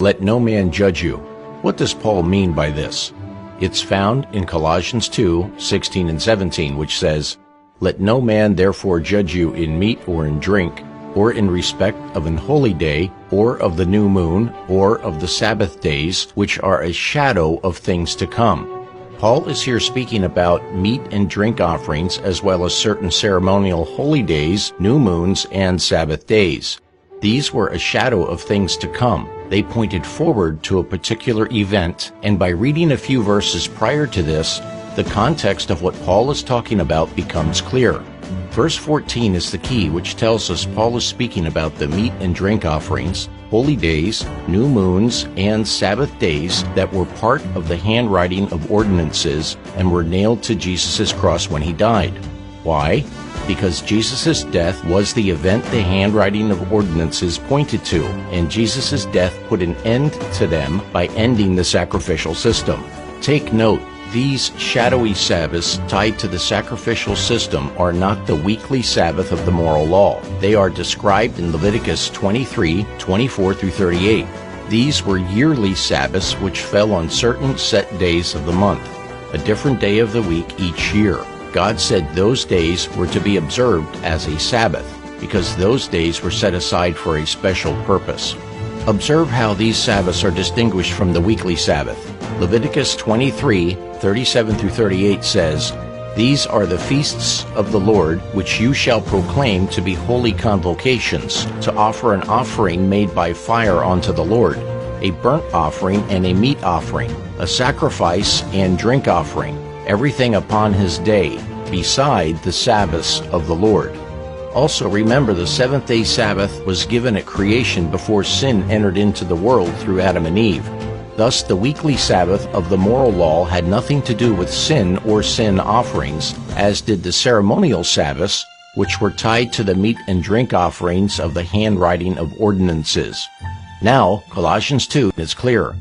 let no man judge you. What does Paul mean by this? It's found in Colossians 2:16 and 17, which says, "Let no man therefore judge you in meat or in drink, or in respect of an holy day, or of the new moon, or of the Sabbath days, which are a shadow of things to come." Paul is here speaking about meat and drink offerings, as well as certain ceremonial holy days, new moons, and Sabbath days. These were a shadow of things to come. They pointed forward to a particular event, and by reading a few verses prior to this, the context of what Paul is talking about becomes clear. Verse 14 is the key, which tells us Paul is speaking about the meat and drink offerings, holy days, new moons, and Sabbath days that were part of the handwriting of ordinances and were nailed to Jesus' cross when he died. Why? Because Jesus' death was the event the handwriting of ordinances pointed to, and Jesus' death put an end to them by ending the sacrificial system. Take note, these shadowy Sabbaths tied to the sacrificial system are not the weekly Sabbath of the moral law. They are described in Leviticus 23:24 through 38. These were yearly Sabbaths which fell on certain set days of the month, a different day of the week each year. God said those days were to be observed as a Sabbath, because those days were set aside for a special purpose. Observe how these Sabbaths are distinguished from the weekly Sabbath. Leviticus 23:37 through 38 says, "These are the feasts of the Lord, which you shall proclaim to be holy convocations, to offer an offering made by fire unto the Lord, a burnt offering and a meat offering, a sacrifice and drink offering, everything upon his day, beside the Sabbaths of the Lord." Also remember, the seventh-day Sabbath was given at creation before sin entered into the world through Adam and Eve. Thus, the weekly Sabbath of the moral law had nothing to do with sin or sin offerings, as did the ceremonial Sabbaths, which were tied to the meat and drink offerings of the handwriting of ordinances. Now, Colossians 2 is clear.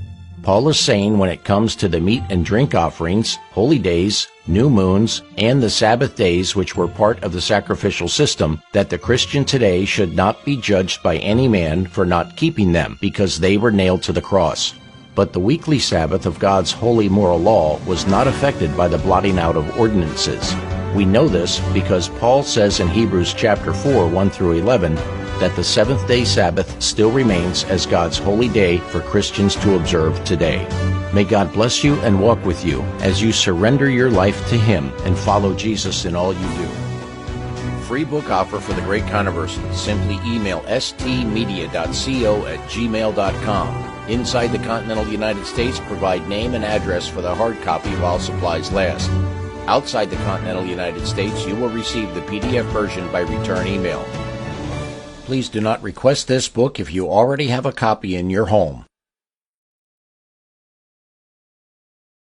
Paul is saying when it comes to the meat and drink offerings, holy days, new moons, and the Sabbath days which were part of the sacrificial system, that the Christian today should not be judged by any man for not keeping them, because they were nailed to the cross. But the weekly Sabbath of God's holy moral law was not affected by the blotting out of ordinances. We know this because Paul says in Hebrews chapter 4, 1 through 11, that the seventh-day Sabbath still remains as God's holy day for Christians to observe today. May God bless you and walk with you as you surrender your life to Him and follow Jesus in all you do. Free book offer for The Great Controversy. Simply email stmedia.co@gmail.com. Inside the continental United States, provide name and address for the hard copy while supplies last. Outside the continental United States, you will receive the PDF version by return email. Please do not request this book if you already have a copy in your home.